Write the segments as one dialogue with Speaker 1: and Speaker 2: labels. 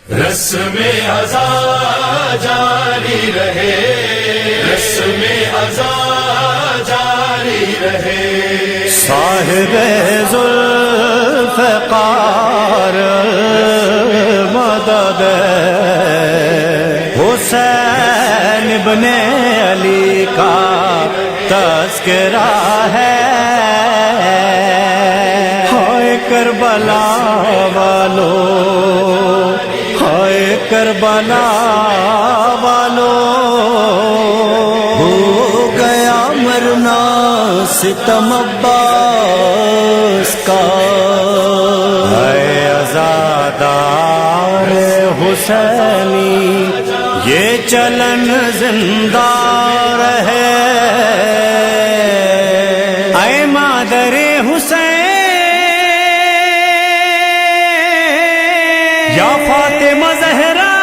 Speaker 1: رسم ازا جاری رہے، رسم ازا جاری رہے،
Speaker 2: صاحب ذوالفقار مدد حسین ابن علی کا تذکرہ ہے، ہائے کربلا والو، ہائے کربلا والو، ہو گیا مرنا ستم عباس کا، اے عزادار حسینی یہ چلن زندہ رہے، اے مادر حسین یا فاطمہ زہرا،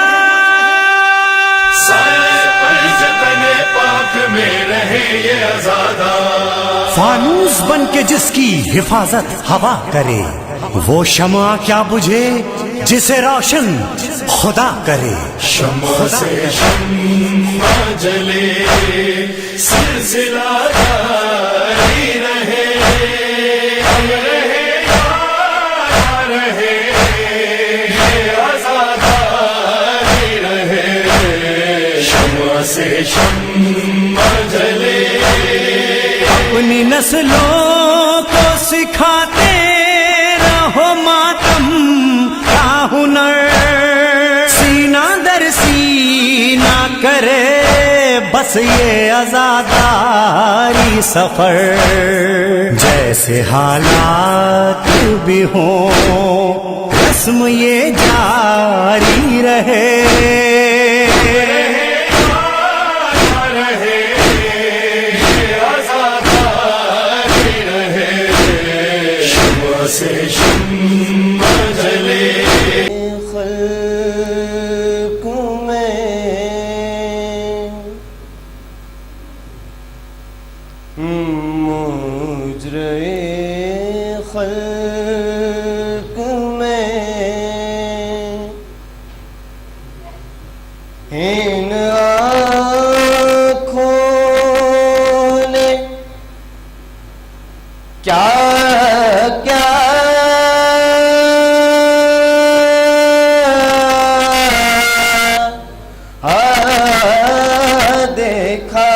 Speaker 1: سائے پر جتن پاک میں رہے یہ عزادار،
Speaker 2: فانوس بن کے جس کی حفاظت ہوا کرے، وہ شمع کیا بجھے جسے روشن خدا کرے،
Speaker 1: شمع سے شمع جلے سلسلہ جاری رہے، ہم رہے یا رہے یہ عزاداری رہے، شمع سے شمع جلے،
Speaker 2: اپنی نسلوں کو سکھاتے رہو ماتم کا ہنر، سینہ در سینہ کرے بس یہ عزاداری سفر، جیسے حالات بھی ہوں رسم یہ جاری رہے،
Speaker 1: سے شمع جلے،
Speaker 3: خلق میں مجرے خلق میں ان آنکھوں نے کیا دیکھا،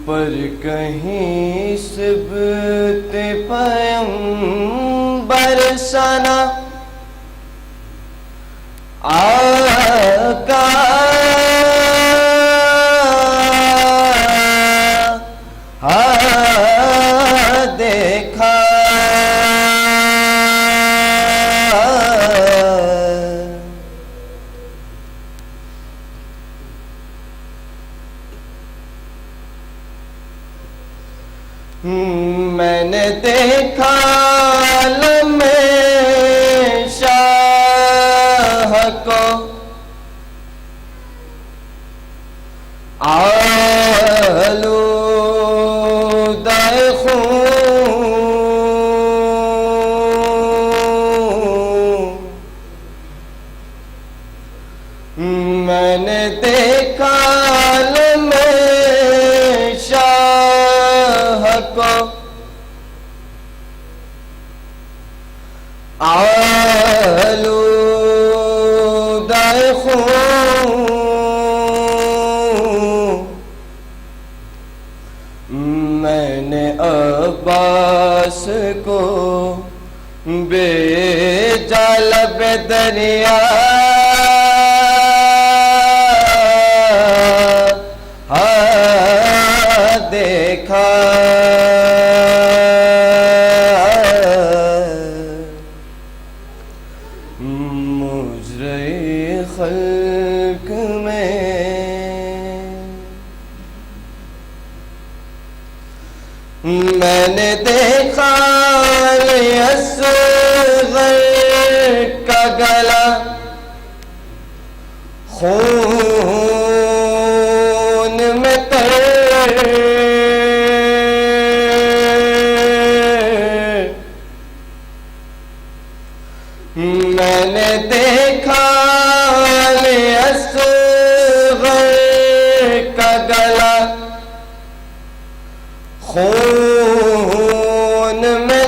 Speaker 3: پر کہیں سبت پیمبر سنا آقا دیکھا، میں نے دیکھا عالم شاہ کو آلودہ خون، میں نے دیکھا عالم شاہ کو آلودہ خون، میں نے عباس کو بھیجا لب دریا، دیکھا مجرے خلق میں میں نے دیکھا اصغر کا گلا خون میں تر خون میں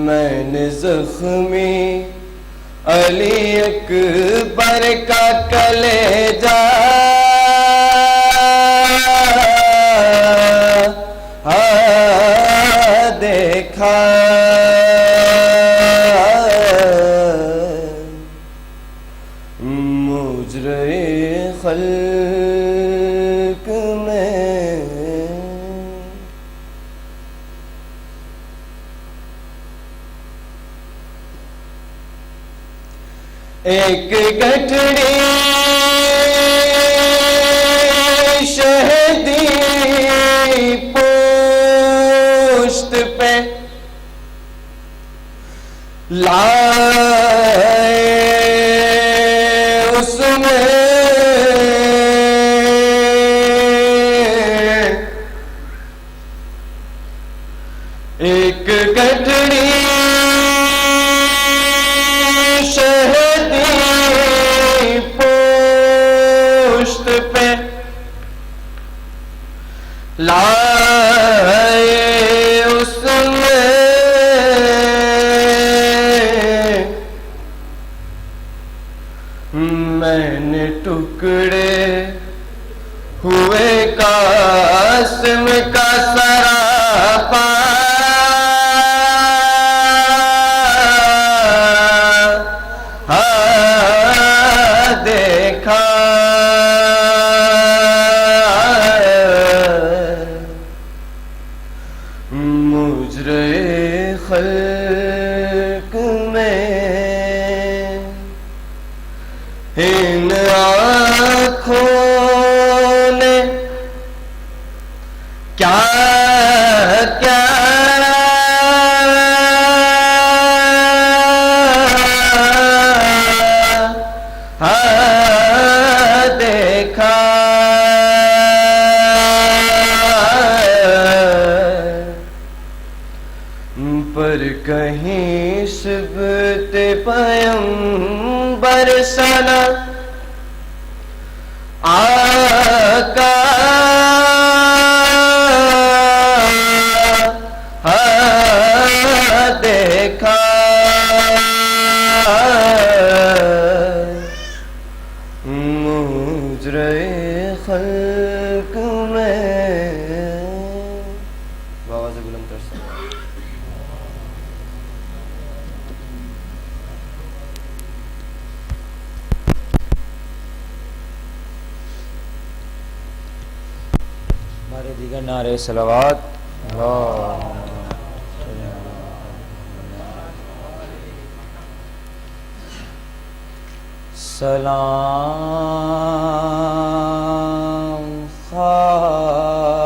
Speaker 3: میں نے زخمی علی اکبر کا کلیجہ دیکھا، مجرے خلق میں ایک گٹھڑی شہدی پوشت پہ لائے اس میں ایک گٹھڑی لائے اس میں نے ٹکڑے ہوئے قاسم کا سراپا دیکھا، مجرے خلق میں ان آنکھوں نے کیا کیا دیکھا، پر کہیں شبت پیمبر سنا آقا دیکھا، مجرے خلق میں آواز بلند کر سکتا
Speaker 4: ہمارے دیگر نعرے صلوات سلام خاک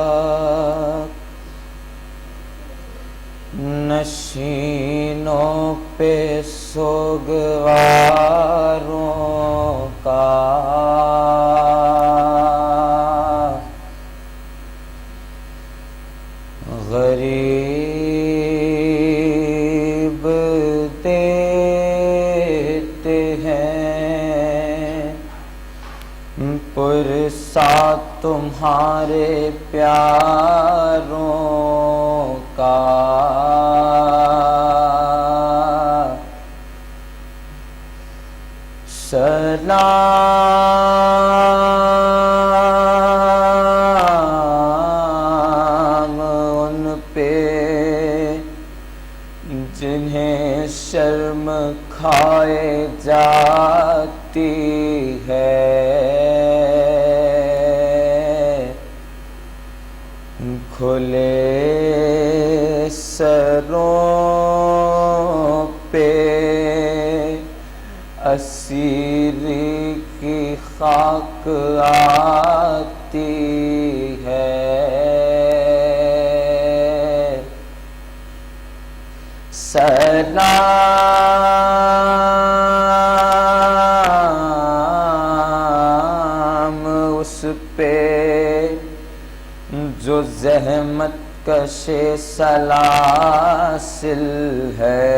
Speaker 4: نشینوں پہ سوگواروں کا، غریب دیتے ہیں پرسا تمہارے پیاروں کا، سلام ان پہ جنہیں شرم کھائے جاتی ہے، کھلے سروں پہ اسیری کی خاک آتی ہے، سلام اس پہ جو زحمت کش سلاسل ہے،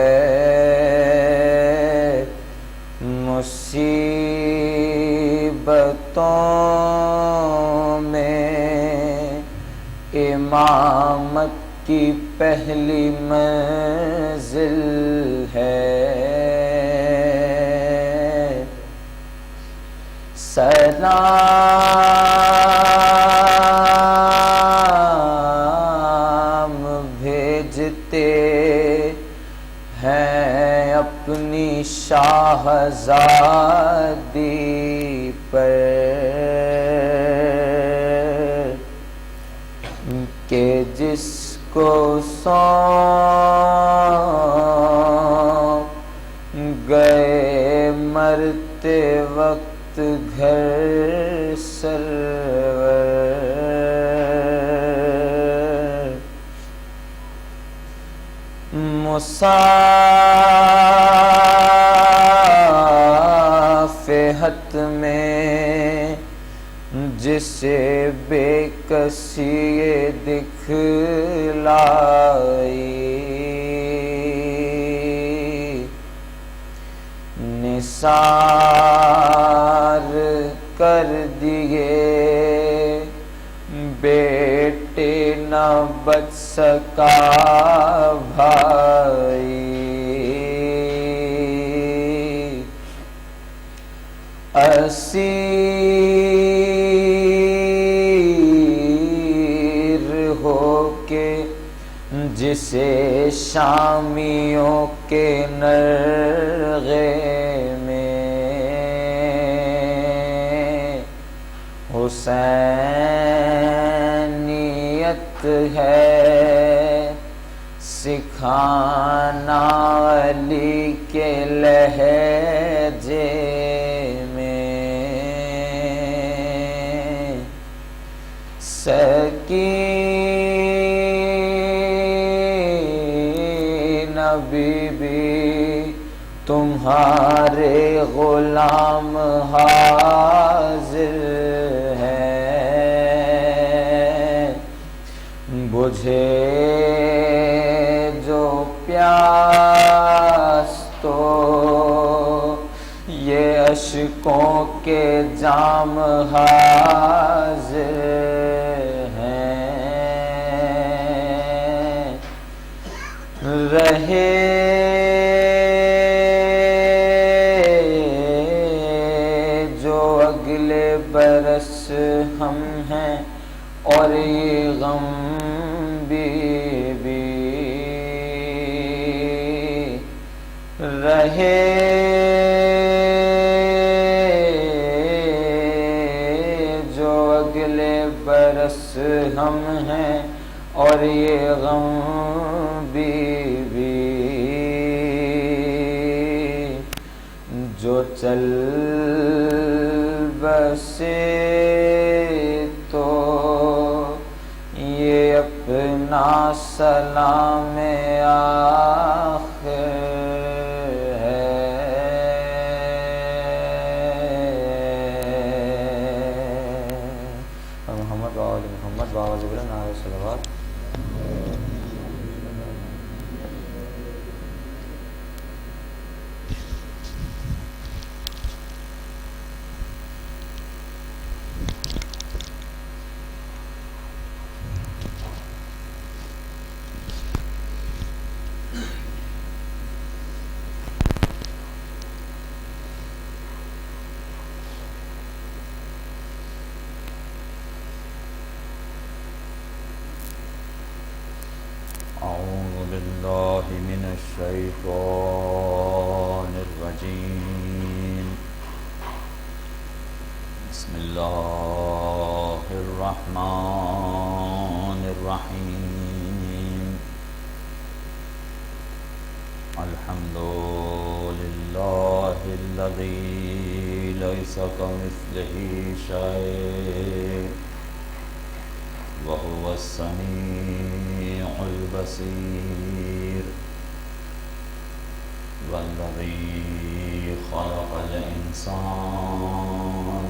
Speaker 4: میں امامت کی پہلی منزل ہے، سلام بھیجتے ہیں اپنی شاہزادی پر کہ جس کو سونپ گئے مرتے وقت گھر سرور، مصافحت میں جسے بے کسی دکھلائی، نثار کر دیے بیٹے نہ بچ سکا بھائی، اسیر ہو کے جسے شامیوں کے نرغے میں حسینیت ہے سکھانا علی کے لہجے سکینہ بی بی تمہارے غلام حاضر ہیں، بجھے جو پیاس تو یہ اشکوں کے جام حاضر رہے، جو اگلے برس ہم ہیں اور یہ غم بی بی رہے، جو اگلے برس ہم ہیں اور یہ غم بی بی جو چل بسے تو یہ اپنا سلام آخر ہے، محمد وآل محمد وآل زبرن علیہ الصلوات۔ أعوذ بالله من الشيطان الرجيم، بسم الله الرحمن الرحيم، الحمد لله الذي ليس كمثله شيء وهو السميع البصير، والذي خلق الإنسان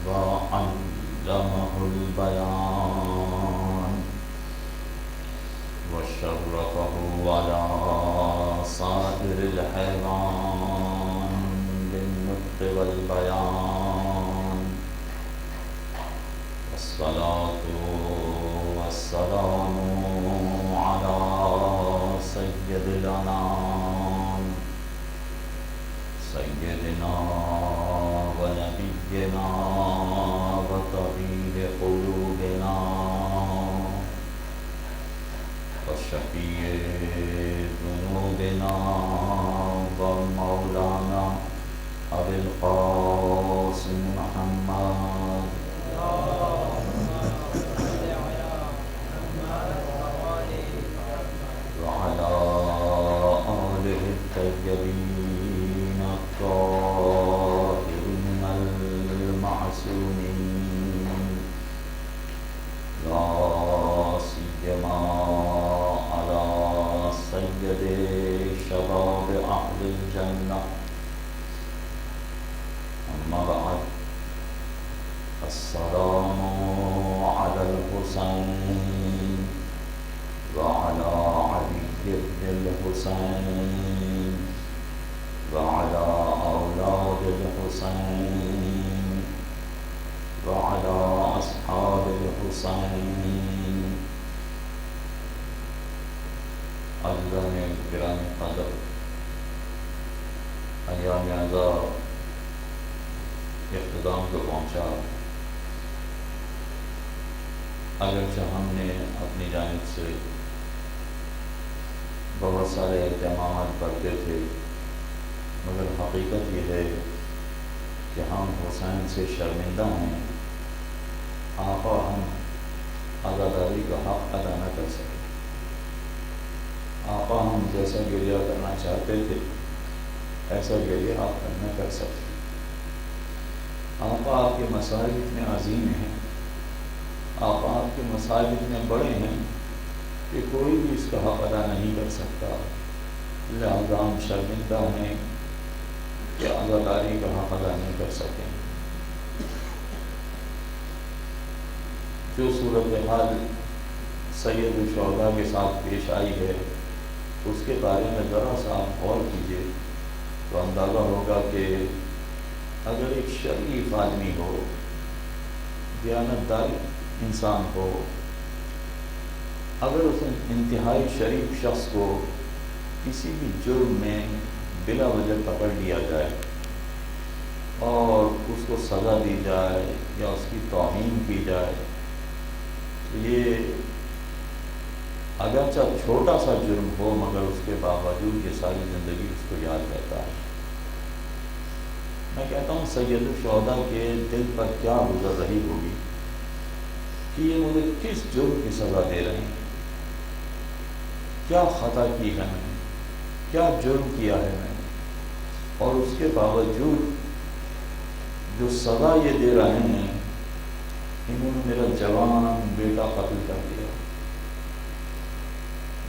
Speaker 4: وعلمه البيان وشرفه على سائر الحيوان بالنطق والبيان والصلاة والسلام على سيد الأنام سيدنا ونبينا وطبيب قلوبنا وشفيع ذنوبنا ومولانا أبي القاسم محمد وعلى آله الطيبين الطاهرين المعصومين لا سيما على سيد شباب أهل الجنة. أما بعد، السلام على الحسين وعلى علي بن الحسين وعلى أولاد الحسين وعلى أصحاب الحسين. اللہ نے گرام قدر ایام اعزاء اختتام کو پہنچا. اگرچہ ہم نے اپنی جانب سے بہت سارے اہتمامات کرتے تھے، مگر حقیقت یہ ہے کہ ہم حسین سے شرمندہ ہیں. آقا ہم عزاداری کا حق ادا نہ کر سکے. آقا ہم جیسا گریہ کرنا چاہتے تھے ایسا گریہ آپ نہ کر سکتے. آقا آپ کے مسائل اتنے عظیم ہیں، آقا آپ کے مسائل اتنے بڑے ہیں کہ کوئی بھی اس کا حق ادا نہیں کر سکتا. لہذا ہم شرمندہ ہیں کہ عزاداری کا حق ادا نہیں کر سکیں. جو صورتحال سید الشہداء کے ساتھ پیش آئی ہے اس کے بارے میں ذرا سا آپ غور کیجیے تو اندازہ ہوگا کہ اگر ایک شریف آدمی ہو، دیانتدار انسان ہو، اگر اس انتہائی شریف شخص کو کسی بھی جرم میں بلا وجہ پکڑ لیا جائے اور اس کو سزا دی جائے یا اس کی توہین کی جائے تو یہ اگرچہ چھوٹا سا جرم ہو مگر اس کے باوجود یہ ساری زندگی اس کو یاد رہتا ہے. میں کہتا ہوں سید الشہداء کے دل پر کیا گزر رہی ہوگی کہ یہ مجھے کس جرم کی سزا دے رہے ہیں، کیا خطا کی ہے میں نے، کیا جرم کیا ہے میں نے، اور اس کے باوجود جو سزا یہ دے رہے ہیں. انہوں نے میرا جوان بیٹا قتل کر دیا،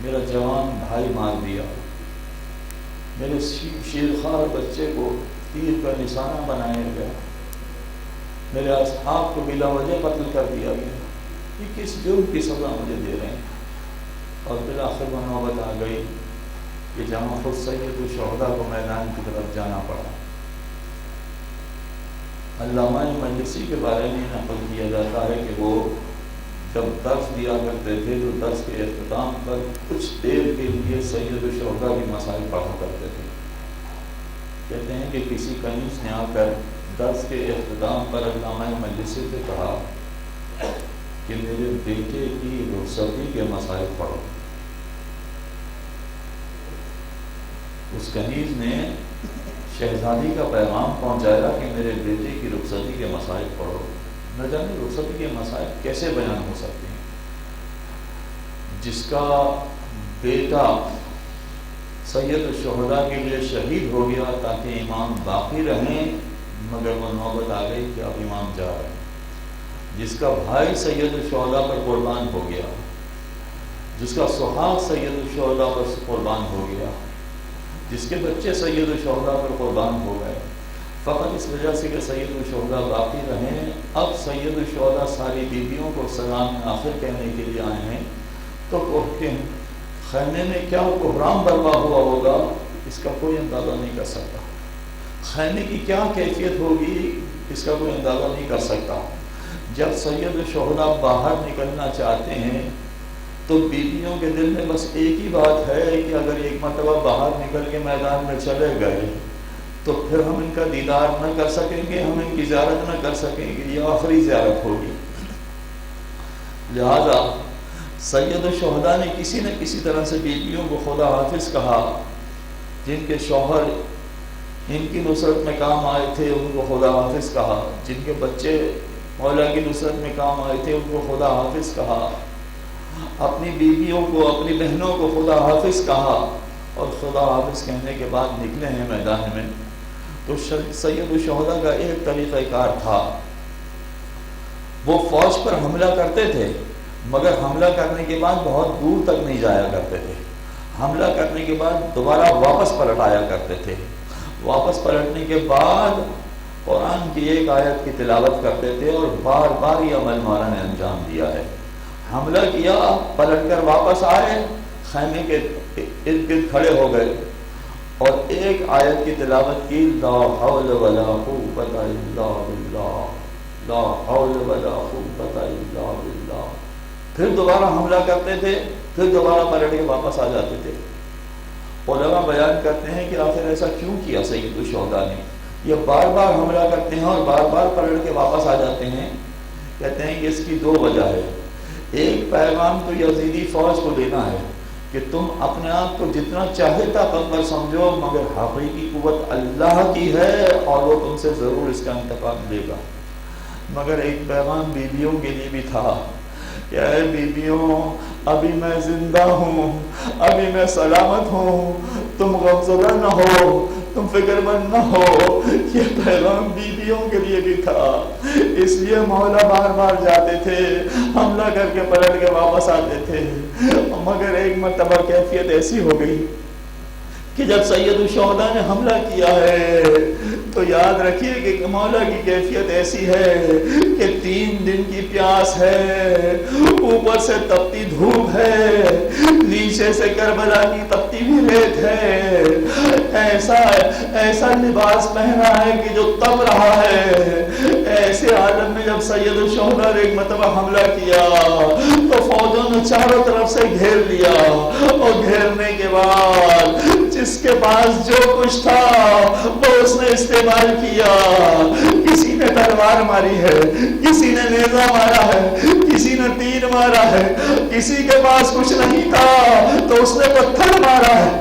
Speaker 4: میرا جوان بھائی مار دیا، میرے شیرخوار بچے کو تیر کا نشانہ بنایا گیا، میرے اصحاب کو بلا وجہ قتل کر دیا گیا. یہ کس جرم کی سزا مجھے دے رہے ہیں؟ اور بالآخر وہ نوبت آ گئی کہ جہاں خود سید الشہداء کو میدان کی طرف جانا پڑا. علامہ مجلسی کے بارے میں نقل کیا جاتا ہے کہ وہ جب درس دیا کرتے تھے تو درس کے اختتام پر کچھ دیر کے لیے سید الشہداء کی مسائل پڑھا کرتے تھے. کہتے ہیں کہ کسی کنیز نے آ کر درس کے اختتام پر علامہ مجلسی سے کہا کہ میرے بیٹے کی رخصتی کے مسائل پڑھو. اس کنیز نے شہزادی کا پیغام پہنچایا کہ میرے بیٹے کی رخصتی کے مسائل پڑھو. نہ جانے رخصتی کے مسائل کیسے بیان ہو سکتے ہیں. جس کا بیٹا سید الشہداء کے لیے شہید ہو گیا تاکہ امام باقی رہیں، مگر وہ نوبت آ گئی کہ اب امام جا رہے ہیں. جس کا بھائی سید الشہداء پر قربان ہو گیا، جس کا سہاگ سید الشہداء پر قربان ہو گیا، جس کے بچے سید الشہداء پر قربان ہو گئے، فقط اس وجہ سے کہ سید الشہداء باقی رہیں. اب سید الشہداء ساری بیویوں کو سلام آخر کہنے کے لیے آئے ہیں تو خیمے میں کیا کوہرام برپا ہوا ہوگا اس کا کوئی اندازہ نہیں کر سکتا. خیمے کی کیا کیفیت ہوگی اس کا کوئی اندازہ نہیں کر سکتا. جب سید الشہداء باہر نکلنا چاہتے ہیں تو بیویوں کے دل میں بس ایک ہی بات ہے کہ اگر ایک مرتبہ باہر نکل کے میدان میں چلے گئے تو پھر ہم ان کا دیدار نہ کر سکیں گے، ہم ان کی زیارت نہ کر سکیں گے، یہ آخری زیارت ہوگی۔ لہذا سید الشہداء نے کسی نہ کسی طرح سے بیویوں کو خدا حافظ کہا، جن کے شوہر ان کی نصرت میں کام آئے تھے ان کو خدا حافظ کہا، جن کے بچے مولا کی نصرت میں کام آئے تھے ان کو خدا حافظ کہا، اپنی بیویوں کو اپنی بہنوں کو خدا حافظ کہا، اور خدا حافظ کہنے کے بعد نکلے ہیں میدان میں۔ تو سید الشہداء کا ایک طریقہ کار تھا، وہ فوج پر حملہ کرتے تھے مگر حملہ کرنے کے بعد بہت دور تک نہیں جایا کرتے تھے، حملہ کرنے کے بعد دوبارہ واپس پلٹ آیا کرتے تھے، واپس پلٹنے کے بعد قرآن کی ایک آیت کی تلاوت کرتے تھے، اور بار بار یہ عمل مولا نے انجام دیا ہے۔ حملہ کیا، پلٹ کر واپس آئے، خیمے کے ارد گرد کھڑے ہو گئے اور ایک آیت کی تلاوت کی، لا حول ولا قوت الا باللہ، لا حول ولا قوت الا باللہ۔ پھر دوبارہ حملہ کرتے تھے، پھر دوبارہ پلٹ کے واپس آ جاتے تھے۔ علماء بیان کرتے ہیں کہ آخر ایسا کیوں کیا سید الشہداء نے؟ یہ بار بار حملہ کرتے ہیں اور بار بار پلٹ کے واپس آ جاتے ہیں۔ کہتے ہیں کہ اس کی دو وجہ ہے۔ ایک پیغام تو یزیدی فوج کو دینا ہے کہ تم اپنے آپ کو جتنا چاہے طاقتور سمجھو مگر حقیقی قوت اللہ کی ہے اور وہ تم سے ضرور اس کا انتقام لے گا۔ مگر ایک پیغام بیویوں کے لیے بھی تھا کہ اے بیویوں، ابھی میں زندہ ہوں، ابھی میں سلامت ہوں، تم غمزدہ نہ ہو، تم فکر مند نہ ہو۔ یہ پیغام بیویوں کے لیے بھی تھا، اس لیے مولا بار بار جاتے تھے، حملہ کر کے پلٹ کے واپس آتے تھے۔ مگر ایک مرتبہ کیفیت ایسی ہو گئی کہ جب سید الشہداء نے حملہ کیا ہے تو یاد رکھیے کہ مولا کی کیفیت ایسی ہے کہ 3 دن کی پیاس ہے، اوپر سے تپتی دھوپ ہے، نیچے سے کربلا کی تپتی بھی ریت ہے، ایسا لباس پہنا ہے کہ جو تپ رہا ہے۔ ایسے عالم میں جب سید الشہداء نے ایک مرتبہ حملہ کیا تو فوجوں نے چاروں طرف سے گھیر لیا، اور گھیرنے کے بعد جس کے پاس جو کچھ تھا وہ اس نے استعمال کیا۔ کسی نے تلوار ماری ہے، کسی نے نیزہ مارا ہے، کسی نے تیر مارا ہے، کسی کے پاس کچھ نہیں تھا تو اس نے پتھر مارا ہے۔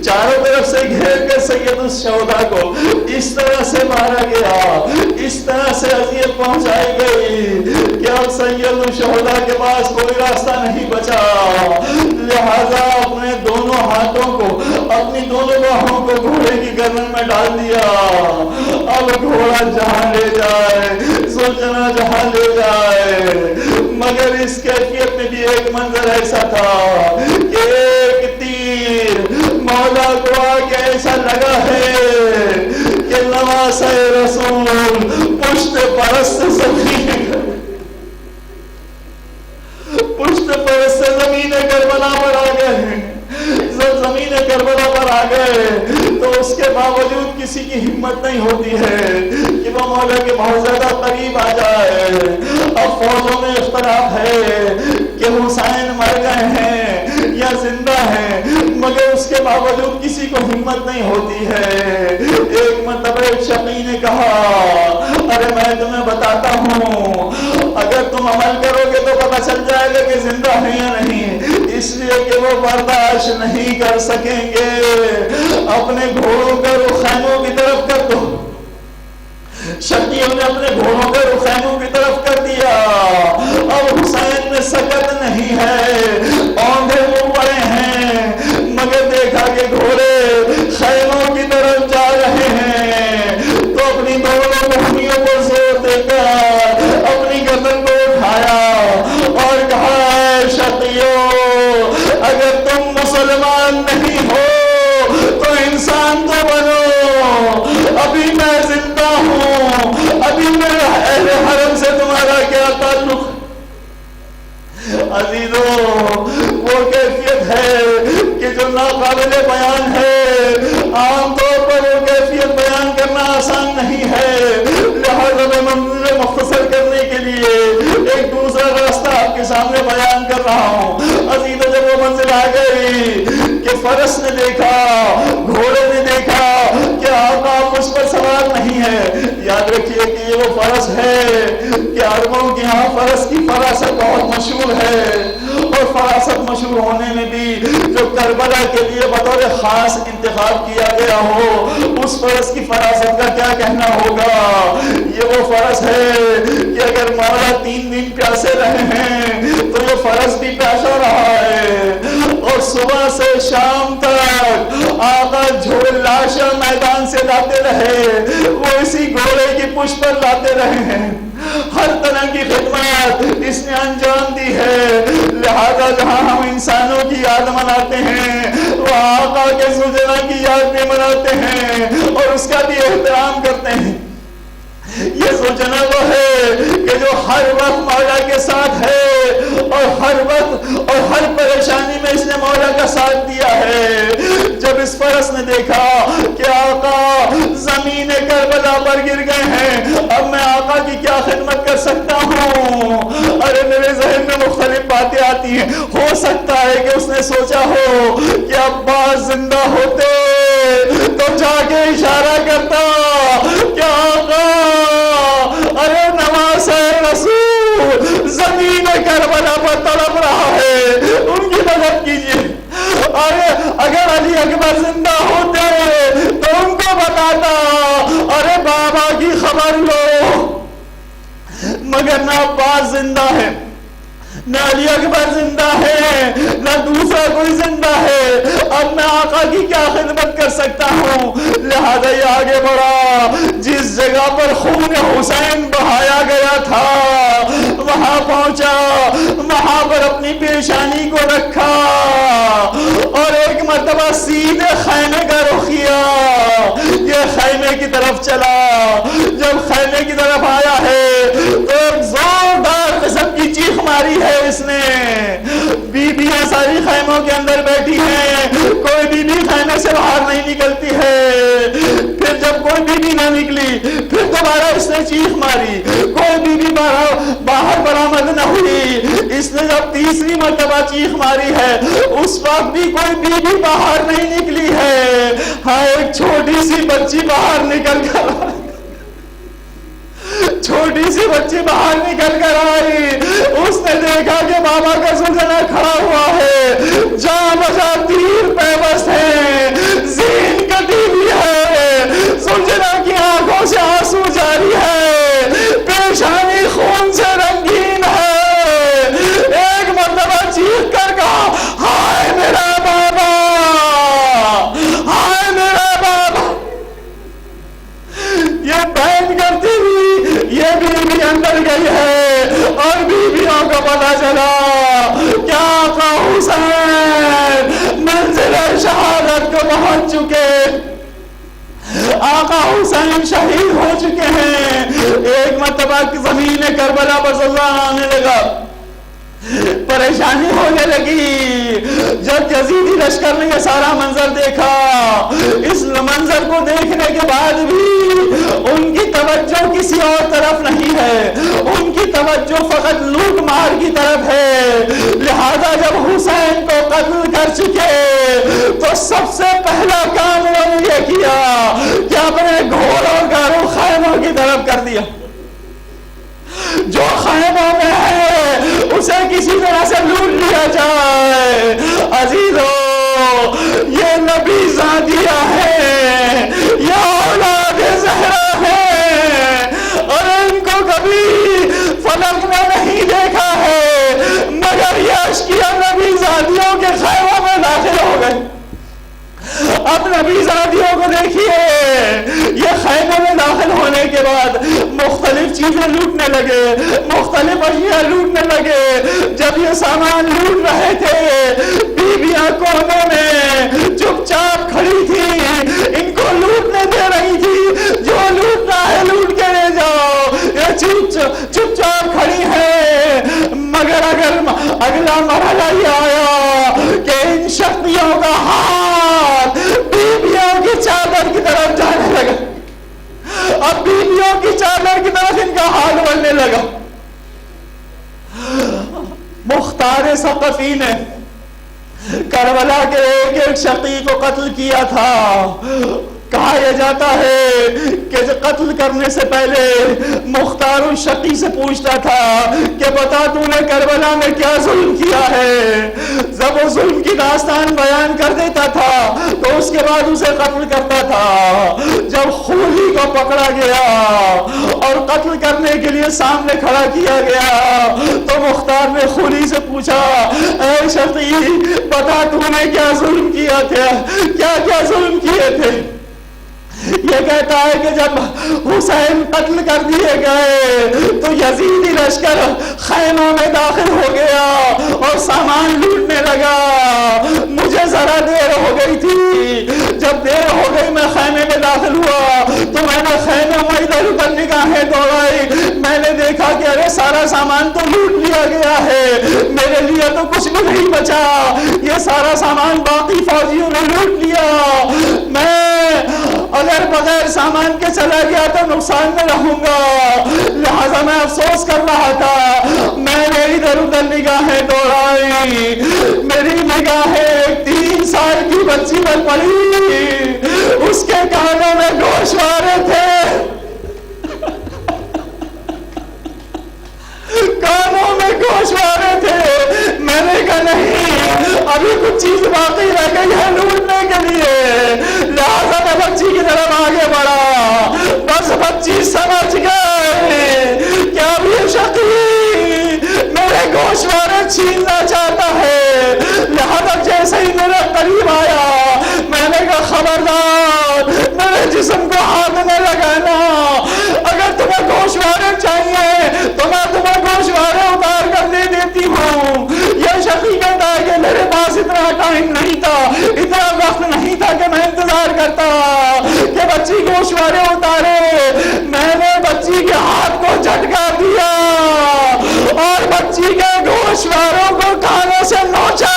Speaker 4: چاروں طرف سے گھیر کر سید الشہداء کو اس طرح سے مارا گیا، اس طرح سے اذیت پہنچائی گئی کہ اب سید الشہداء کے پاس کوئی راستہ نہیں بچا۔ لہذا اپنے دونوں ہاتھوں کو، اپنی دونوں باہوں کو گھوڑے کی گردن میں ڈال دیا۔ اب گھوڑا جہاں لے جائے، سوچنا جہاں لے جائے۔ مگر اس کیفیت میں بھی ایک منظر ایسا تھا کہ ایک تیر مولا کو آگے ایسا لگا ہے کہ نواسہ رسول پشت پرست زمین کربلا پر آ گئے ہیں، زمین کربلا پر آ گئے تو اس کے باوجود کسی کی ہمت نہیں ہوتی ہے کہ وہ مولا کے بہت زیادہ قریب آ جائے۔ اب فوجوں میں اختلاف ہے کہ حسین مر گئے ہیں یا زندہ ہیں، مگر اس کے باوجود کسی کو ہمت نہیں ہوتی ہے۔ ایک مرتبہ ایک شقی نے کہا، ارے میں تمہیں بتاتا ہوں، اگر تم عمل کرو گے تو پتہ چل جائے گا کہ زندہ ہے یا نہیں، اس لیے کہ وہ برداشت نہیں کر سکیں گے۔ اپنے گھوڑوں کا رخ خیموں کی طرف کر دو۔ شقیوں نے اپنے گھوڑوں کا رخ خیموں کی طرف کر دیا۔ اب حسین میں سکت نہیں ہے، اوندھے منہ پڑے ہیں، مگر دیکھا کہ گھوڑے خیموں کی طرف جا رہے ہیں تو اپنی دونوں بہنیوں کو زور دے کر اپنی گردن کو اٹھایا اور کہا، اے شقیوں، اگر تم مسلمان نہیں ہو تو انسان تو بنو، ابھی میں زندہ ہوں، ابھی میرے اہل حرم سے تمہارا کیا تعلق؟ عزیزوں، وہ کیفیت ہے کہ جو ناقابل بیان ہے، عام طور پر وہ کیفیت بیان کرنا آسان نہیں ہے۔ لہذا میں منظر مختصر کہ فرس نے دیکھا، گھوڑے نے دیکھا کہ آقا مجھ پر سوار نہیں ہے۔ یاد رکھیے کہ یہ وہ فرس ہے کہ عربوں کے یہاں فرس کی فراست بہت مشہور ہے، اور فراست مشہور ہونے میں بھی جو کربلا کے لیے بطور خاص انتخاب کیا گیا ہو، اس فرس کی فراست کا کیا کہنا ہوگا۔ یہ وہ فرس ہے کہ اگر مولا 3 دن پیاسے رہے ہیں تو یہ فرس بھی پیاسا رہا ہے، اور صبح سے شام تک آقا جھول لاشا میدان سے لاتے رہے، وہ اسی گھوڑے کی پشت پر لاتے رہے ہیں۔ ہر طرح کی خدمات اس نے انجام دی ہے، لہذا جہاں ہم انسانوں کی یاد مناتے ہیں وہ آقا کے سجنا کی یاد بھی مناتے ہیں اور اس کا بھی احترام کرتے ہیں۔ یہ سوچنا وہ ہے کہ جو ہر وقت مولا کے ساتھ ہے، اور ہر وقت اور ہر پریشانی میں اس نے مولا کا ساتھ دیا ہے۔ جب اس فرس نے دیکھا کہ آقا زمین کربلا پر گر گئے ہیں، اب میں آقا کی کیا خدمت کر سکتا ہوں؟ ارے میرے ذہن میں مختلف باتیں آتی ہیں۔ ہو سکتا ہے کہ اس نے سوچا ہو کہ عباس زندہ ہوتے تو جا کے اشارہ کرتا کہ آقا ارے نواز رسول زمین کربلا پر تڑپ رہا ہے، ان کی مدد کیجیے۔ ارے اگر علی اکبر زندہ ہوتے تو ان کو بتاتا، ارے بابا کی خبر لو، مگر نہ عباس زندہ ہے، نہ علی اکبر زندہ ہے، نہ دوسرا کوئی زندہ ہے، اب میں آقا کی کیا خدمت کر سکتا ہوں؟ لہذا یہ آگے بڑھا، جس جگہ پر خون حسین بہایا گیا تھا وہاں پہنچا، وہاں پر اپنی پیشانی کو رکھا اور ایک مرتبہ سیدھے خیمے کا رخ کیا۔ یہ خیمے کی طرف چلا، جب خیمے کی طرف آیا ہے تو ایک زوردار قسم کی چیخ ماری ہے اس نے۔ بیویاں ساری خیموں کے اندر بیٹھی ہیں، کوئی بیوی خیمے سے باہر نہیں نکلتی ہے۔ پھر جب کوئی بیوی نہ نکلی پھر دوبارہ اس نے چیخ ماری، کوئی بیوی باہر برآمد نہ ہوئی۔ اس نے جب تیسری مرتبہ چیخ ماری ہے اس وقت بھی کوئی بیوی باہر نہیں نکلی ہے۔ ہاں ایک چھوٹی سی بچی باہر نکل کر باہر نکل کر آئی، اس نے دیکھا کہ بابا کا سلجنا کھڑا ہوا ہے، جاں بجا تیر پیوست ہے، زین کٹی ہوئی ہے، سلجنا کی آنکھوں سے آنسو جاری ہے، پیشانی خون سے رنگین ہے۔ ایک مرتبہ چیخ کر کہا ہائے میرا بابا، ہائے میرا بابا۔ یہ بہن کرتی ہوئی یہ بیوی اندر گئی ہے اور بیویوں کو پتا چلا کیا آقا حسین منزل شہادت کو پہنچ چکے، آقا حسین شہید ہو چکے ہیں۔ ایک مرتبہ زمین کربلا پر زلزلہ آنے لگا، پریشانی ہونے لگی۔ جب یزیدی لشکر نے یہ سارا منظر دیکھا، اس منظر کو دیکھنے کے بعد بھی ان کی توجہ کسی اور طرف نہیں ہے، ان کی توجہ فقط لوٹ مار کی طرف ہے۔ لہذا جب حسین کو قتل کر چکے تو سب سے پہلا کام انہوں نے یہ کیا کہ اپنے گھوڑوں کا رخ خیموں کی طرف کر دیا۔ جو خیموں میں ہے اسے کسی طرح سے لوٹ لیا جائے۔ عزیزو یہ نبی زادیہ ہے، یہ اولاد زہرا ہے، اور ان کو کبھی فلک میں نہیں دیکھا ہے، مگر یہ اشکیاء نبی زادیوں کے خیموں میں داخل ہو گئے۔ اب نبی زادیوں کو دیکھیے، یہ خیمے میں داخل ہونے کے بعد مختلف چیزیں لوٹنے لگے، مختلف اشیاء لوٹنے لگے۔ جب یہ سامان لوٹ رہے تھے بیویاں کونے میں چپ چاپ کھڑی تھی، ان کو لوٹنے دے رہی تھی، جو لوٹنا ہے لوٹ کے لے جاؤ۔ یہ چپ چاپ کھڑی ہے، مگر اگلا مرحلہ یہ آیا کہ ان شکتیوں کا ہاتھ بیویوں کی چادر کی طرف جانے لگا۔ اب بیویوں کی چادر کی طرف ان کا ہاتھ بڑھنے لگا۔ مختار ثقفی نے
Speaker 5: کربلا کے ایک ایک شقی کو قتل کیا تھا. کہا یہ جاتا ہے کہ قتل کرنے سے پہلے مختار الشقی سے پوچھتا تھا کہ بتا تو نے کربلا میں کیا ظلم کیا ہے. جب وہ ظلم کی داستان بیان کر دیتا تھا تو اس کے بعد اسے قتل کرتا تھا. جب خولی کو پکڑا گیا اور قتل کرنے کے لیے سامنے کھڑا کیا گیا تو مختار نے خولی سے پوچھا اے شقی بتا تو نے کیا ظلم کیا تھا, کیا کیا ظلم کیے تھے. یہ کہتا ہے کہ جب حسین قتل کر دیے گئے تو یزیدی لشکر خیموں میں داخل ہو گیا اور سامان لوٹنے لگا. مجھے ذرا دیر ہو گئی تھی, جب دیر ہو گئی میں خیمے میں داخل ہوا تو میں نے خیمے میں ادھر ادھر نگاہیں دوڑائی. میں نے دیکھا کہ ارے سارا سامان تو لوٹ لیا گیا ہے, میرے لیے تو کچھ بھی نہیں بچا, یہ سارا سامان باقی فوجیوں نے لوٹ لیا. میں اگر بغیر سامان کے چلا گیا تو نقصان میں رہوں گا, لہذا میں افسوس کر رہا تھا. میں نے ادھر ادھر نگاہیں دوڑائی, میری نگاہیں 3 سال کی بچی پر پڑی, اس کے کانوں میں گوشوارے تھے, کانوں میں گوشوارے تھے. میں نے کہا نہیں ابھی کچھ چیز باقی رہ گئی ہے لوٹنے کے لیے, لہذا میں بچی کی طرف آگے بڑھا. بس بچی سمجھ گئے کہ اب یہ شقی میرے گوشوارے چھیننا چاہتا ہے, لہذا جیسے ہی میرے قریب آیا میں نے کہا خبردار میرے جسم کو ہاتھ میں لگانا, اگر تمہیں گوشوارے چاہیے تو میں تمہیں گوشوارے اتار کر دے دیتی ہوں. یہ شقی کہتا ہے کہ میرے پاس اتنا ٹائم نہیں تھا, اتنا وقت نہیں تھا کہ میں انتظار کرتا کہ بچی گوشوارے اتارے. میں نے بچی کے ہاتھ کو جھٹکا دیا اور بچی کے گوشواروں کو کانوں سے نوچا,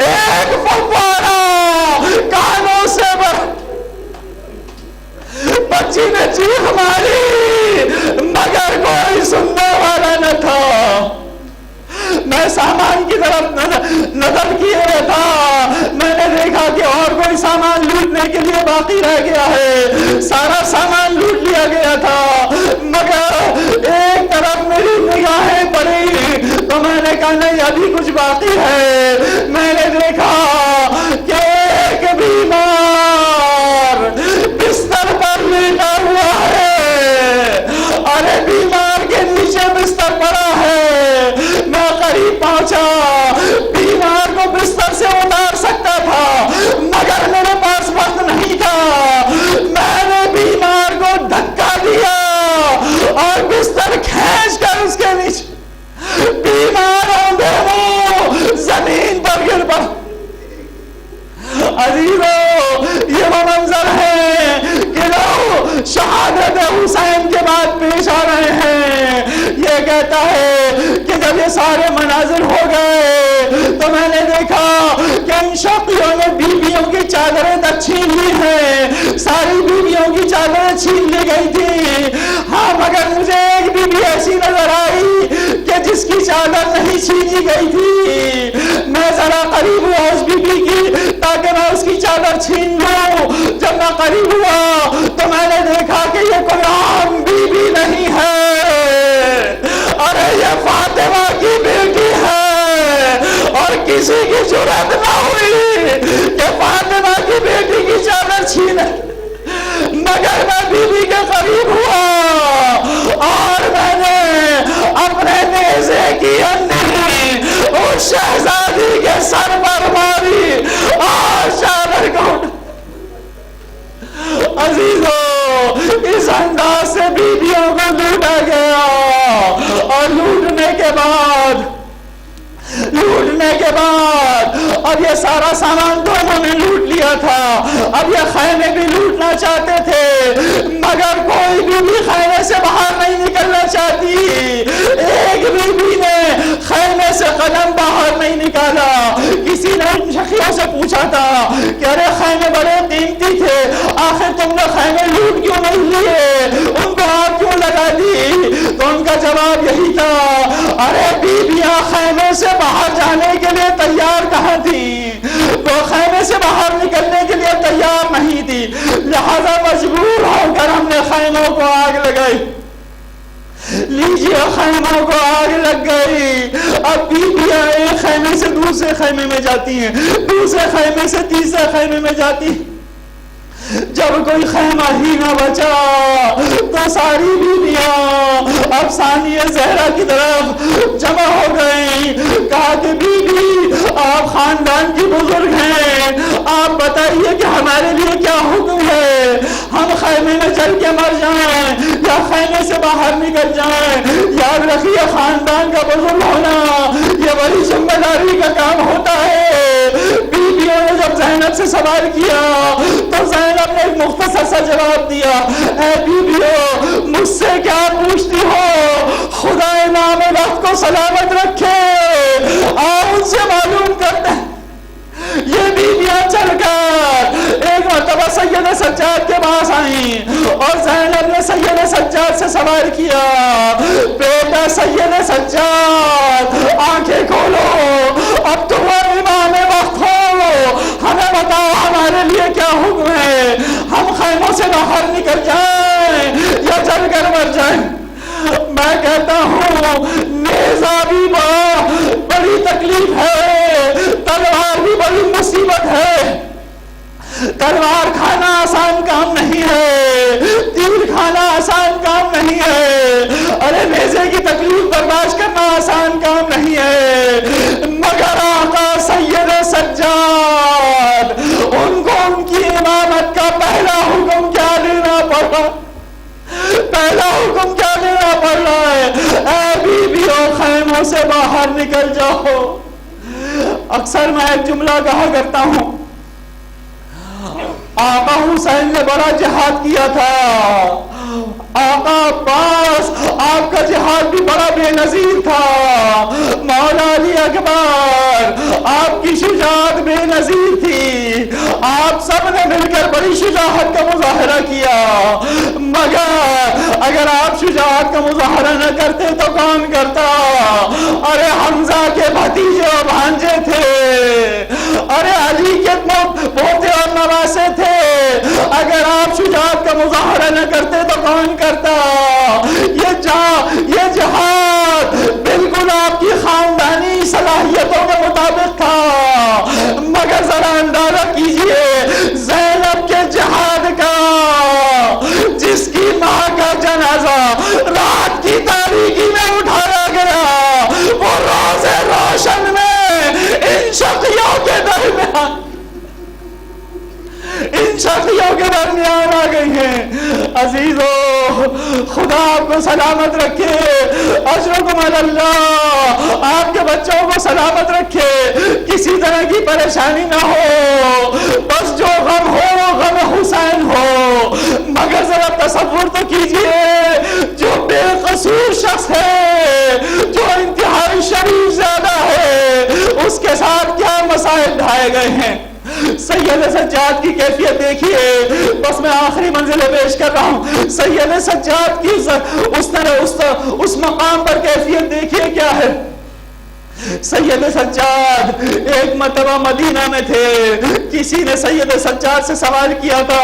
Speaker 5: ایک فوارہ کانوں سے بچی نے چیخ ماری مگر کوئی سننے والا نہ تھا. میں سامان کی طرف نظر کیے تھا, میں نے دیکھا کہ اور کوئی سامان لوٹنے کے لیے باقی رہ گیا ہے, سارا سامان لوٹ لیا گیا تھا, مگر ایک طرف میری نگاہیں پڑی تو میں نے کہا نہیں ابھی کچھ باقی ہے. میں نے دیکھا کہ ایک بیمار بستر پر لیٹا ہوا ہے, ارے بیمار کے نیچے بستر پڑا ہے. میں قریب پہنچا, بیمار کو بستر سے اتار سکتا تھا مگر میرے پاس وقت نہیں تھا. میں نے بیمار کو دھکا دیا اور بستر کھینچ کر اس کے نیچے بیمار آندھے منہ زمین پر گر پڑا. عزیزو یہ وہ منظر ہے کہ لوگ شہادت حسین کے بعد پیش آ رہے ہیں. یہ کہتا ہے کہ جب یہ سارے مناظر ہو گئے تو میں نے دیکھا کہ ان شقیوں نے بیویوں کی چادریں تک چھین لی ہیں, ساری بیویوں کی چادریں چھین لی گئی تھی. ہاں مگر مجھے ایک بیوی ایسی نظر آئی کہ جس کی چادر نہیں چھینی گئی تھی. میں ذرا قریب ہوا اس بیوی کی تاکہ میں اس کی چادر چھین لوں. جب میں قریب ہوا تو میں نے دیکھا کہ یہ کوئی عام بیوی نہیں ہے, ارے یہ فاطمہ کی بیٹی ہے. اور کسی کی جرات نہ ہوئی کہ فاطمہ کی بیٹی کی چادر چھینے, مگر میں بیوی کے قریب ہوا اور میں نے اپنے نیزے کی انگلی اس شہزادی کے سر پر ماری اور چادر کو. عزیزو اس انداز سے بیویوں کو لوٹا گیا اور لوٹنے کے بعد اب یہ سارا سامان تو انہوں نے لوٹ لیا تھا, اب یہ خیمے بھی لوٹنا چاہتے تھے مگر کوئی بھی خیمے سے باہر نہیں نکلنا چاہتی. ایک بھی نے خیمے سے قدم باہر نہیں نکالا. کسی نے ان شخیوں سے پوچھا تھا کہ ارے خیمے بڑے قیمتی تھے, آخر تم نے خیمے لوٹ کیوں نہیں لیے, ان کو آگ کیوں لگا دی؟ تو ان کا جواب یہی تھا ارے بیویاں خیمے سے باہر جانے کے لیے تیار کہاں تھی, سے باہر نکلنے کے لیے تیار نہیں تھی، لہذا مجبور ہو کر ہم نے خیموں کو آگ لگائی۔ لیجیے خیموں کو آگ لگ گئی۔ اب بیویاں ایک خیمے سے دوسرے خیمے میں جاتی ہیں، دوسرے خیمے سے تیسرے خیمے میں جاتی ہیں۔ جب کوئی خیمہ ہی نہ بچا تو ساری بیویاں اب ثانیہ زہرا کی طرف جمع ہو گئیں۔ کہا کہ بی بی آپ خاندان کی بزرگ ہیں، آپ بتائیے کہ ہمارے لیے کیا حکم ہے، ہم خیمے میں چل کے مر جائیں یا خیمے سے باہر نکل جائیں؟ یاد رکھیے خاندان کا بزرگ ہونا یہ بڑی ذمہ داری کا کام ہوتا ہے۔ بیویوں نے جب زینب سے سوال کیا تو زینب نے ایک مختصر سا جواب دیا، اے بیویوں مجھ سے کیا پوچھتی ہو، خدا نام وقت کو سلامت رکھے، آپ ان سے معلوم کرتے ہیں۔ یہ بیویاں چل کر ایک مرتبہ سید سجاد کے پاس آئیں اور زینب نے سید سجاد سے سوال کیا، بیٹا سید سجاد آنکھیں کھولو، اب تم امام وقت ہو، ہمیں بتاؤ ہمارے لیے کیا حکم ہے، ہم خیموں سے باہر نکل جائیں یا جل کر مر جائیں؟ میں کہتا ہوں نیزہ بھی بڑی تکلیف ہے، تلوار بھی بڑی مصیبت ہے۔ تلوار کھانا آسان کام نہیں ہے، تیر کھانا آسان کام نہیں ہے، ارے نیزے کی تکلیف برداشت کرنا آسان کام نہیں ہے۔ مگر آقا سید سجاد ان کو ان کی امامت کا پہلا حکم کیا دینا پڑا، پہلا حکم کیا دینا پڑ رہا ہے، اے بیویوں خیموں سے باہر نکل جاؤ۔ اکثر میں ایک جملہ کہا کرتا ہوں، آقا حسین نے بڑا جہاد کیا تھا، آقا عباس آپ کا جہاد بھی بڑا بے نظیر تھا، مولا علی اکبر آپ کی شجاعت بے نظیر تھی، آپ سب نے مل کر بڑی شجاعت کا مظاہرہ کیا، مگر اگر آپ شجاعت کا مظاہرہ نہ کرتے تو کون کرتا؟ ارے حمزہ کے بھتیجے اور بھانجے تھے، ارے علی کے پوتے اور نواسے تھے، اگر آپ شجاعت کا مظاہرہ نہ کرتے تو کون کرتا؟ یہ جہاد بالکل آپ کی خاندانی صلاحیتوں کے مطابق تھا، مگر ذرا اندازہ کیجئے زینب کے جہاد کا، جس کی ماں کا جنازہ رات کی تاریکی میں اٹھایا گیا، وہ روز روشن میں ان شقیوں کے درمیان آ گئی ہیں۔ عزیزو خدا آپ کو سلامت رکھے، اجرکم اللہ، آپ کے بچوں کو سلامت رکھے، کسی طرح کی پریشانی نہ ہو، بس جو غم ہو وہ غم حسین ہو۔ مگر ذرا تصور تو کیجئے جو بے قصور شخص ہے، جو انتہائی شریف زیادہ ہے، اس کے ساتھ کیا مسائل ڈھائے گئے ہیں۔ سید سجاد کی کیفیت دیکھیے، بس میں آخری منزل پیش کر رہا ہوں، سید سجاد کی اس مقام پر کیفیت دیکھیے کیا ہے۔ سید سجاد ایک مرتبہ مدینہ میں تھے، کسی نے سید سجاد سے سوال کیا تھا،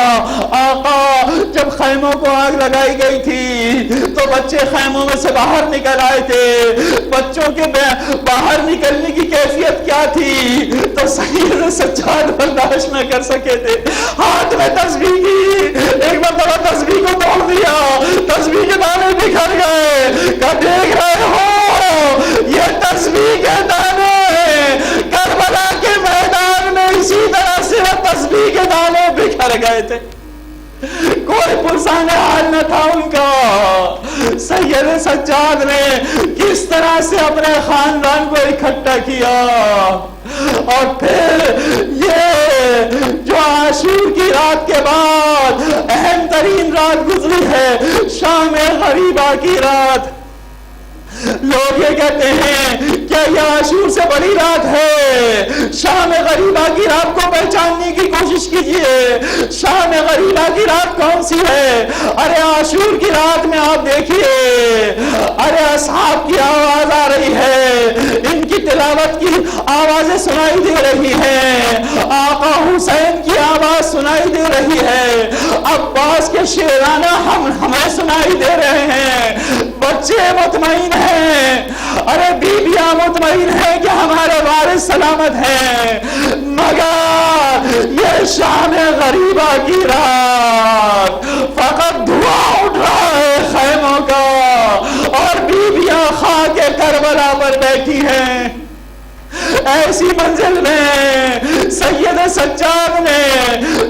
Speaker 5: آقا جب خیموں کو آگ لگائی گئی تھی تو بچے خیموں میں سے باہر نکل آئے تھے، بچوں کے باہر نکلنے کی کیفیت کیا تھی؟ تو سید سجاد برداشت نہ کر سکے تھے، ہاتھ میں تسبیح کی، ایک مرتبہ تسبیح کو توڑ دیا، تسبیح کے دانے بکھر گئے، کہ دیکھ رہے ہو یہ تسبیح کے دانے کربلا کے میدان میں اسی طرح سے تسبیح کے دانے بکھر گئے تھے، کوئی پرسان حال نہ تھا ان کا۔ سید سجاد نے کس طرح سے اپنے خاندان کو اکٹھا کیا، اور پھر یہ جو عاشور کی رات کے بعد اہم ترین رات گزری ہے، شام غریبہ کی رات، لوگ یہ کہتے ہیں کیا یہ عاشور سے بڑی رات ہے؟ شام غریبہ کی رات کو پہچاننے کی کوشش کیجئے، شام غریبہ کی رات کون سی ہے؟ ارے عاشور کی رات میں آپ دیکھیے، ارے اصحاب کی آواز آ رہی ہے، ان کی تلاوت کی آوازیں سنائی دے رہی ہیں، آقا حسین کی آواز سنائی دے رہی ہے، عباس کے شعرانہ ہمیں سنائی دے رہے ہیں، بچے مطمئن ہیں، ارے بیویاں مطمئن ہیں کہ ہمارے وارث سلامت ہیں، مگر یہ شام غریبہ کی رات فقط دھواں اٹھ رہا ہے خیموں کا، اور بیویاں خاک کربلا پر بیٹھی ہیں۔ ایسی منزل میں سید سجاد نے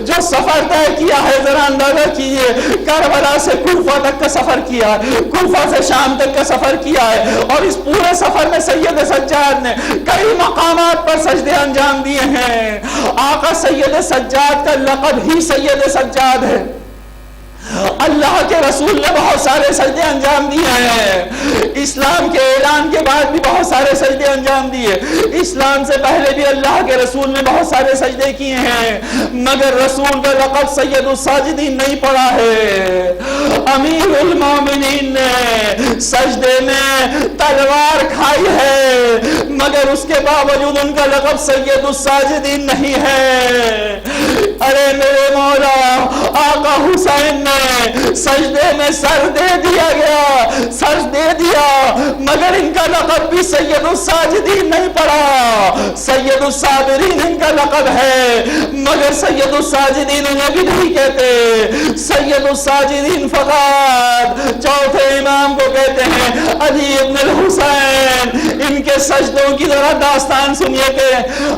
Speaker 5: جو سفر طے کیا ہے، ذرا اندازہ کیجئے، کربلا سے کوفہ تک کا سفر کیا ہے، کوفہ سے شام تک کا سفر کیا ہے، اور اس پورے سفر میں سید سجاد نے کئی مقامات پر سجدے انجام دیے ہیں۔ آقا سید سجاد کا لقب ہی سید سجاد ہے۔ اللہ کے رسول نے بہت سارے سجدے انجام دیے ہیں، اسلام کے اعلان کے بعد بھی بہت سارے سجدے انجام دیے، اسلام سے پہلے بھی اللہ کے رسول نے بہت سارے سجدے کیے ہیں، مگر رسول کا لقب سید الساجدین نہیں پڑا ہے۔ امیر المومنین نے سجدے میں تلوار کھائی ہے، مگر اس کے باوجود ان کا لقب سید الساجدین نہیں ہے۔ ارے میرے مولا، آقا حسین نے سجدے میں سر دے دیا گیا، سر دے دیا، مگر ان کا لقب بھی سید الساجدین نہیں پڑا، سید الصابرین ان کا لقب ہے، مگر سید الساجدین انہیں بھی نہیں کہتے۔ سید الساجدین فقط چوتھے امام کو کہتے ہیں، علی ابن الحسین۔ ان کے سجدوں کی ذرا داستان سنیے کہ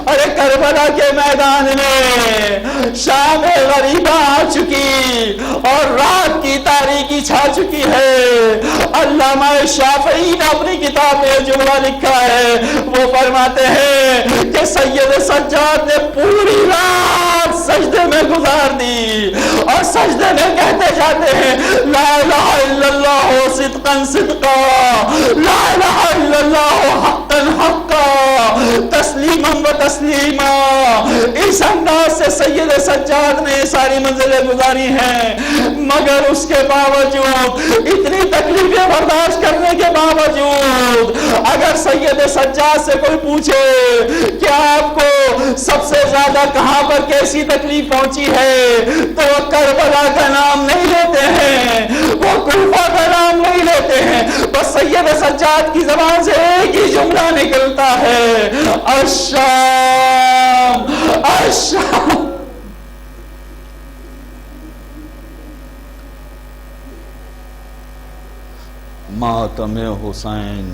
Speaker 5: ارے کربلا کے میدان میں شام غریبہ آ چکی اور رات کی تاریکی چھا چکی ہے۔ علامہ شافعی نے اپنی کتاب میں جملہ لکھا ہے، وہ فرماتے ہیں کہ سید سجاد نے پوری رات سجدے میں گزار دی، اور سجدے میں کہتے جاتے ہیں، لا الہ الا اللہ صدقا صدقا، لا الہ الا اللہ حقا حقا، تسلیما و تسلیما۔ اس انداز سے سید سجاد نے ساری منزلیں گزاری ہیں، مگر اس کے باوجود، اتنی تکلیفیں برداشت کرنے کے باوجود، اگر سید سجاد سے کوئی پوچھے کہ آپ کو سب سے زیادہ کہاں پر کیسی تکلیف پہنچی ہے، تو وہ کربلا کا نام نہیں لیتے ہیں، وہ کوفہ کا نام نہیں لیتے ہیں، بس سید سجاد کی زبان سے ایک ہی جملہ نکلتا ہے، الشام الشام۔ ماتم حسین۔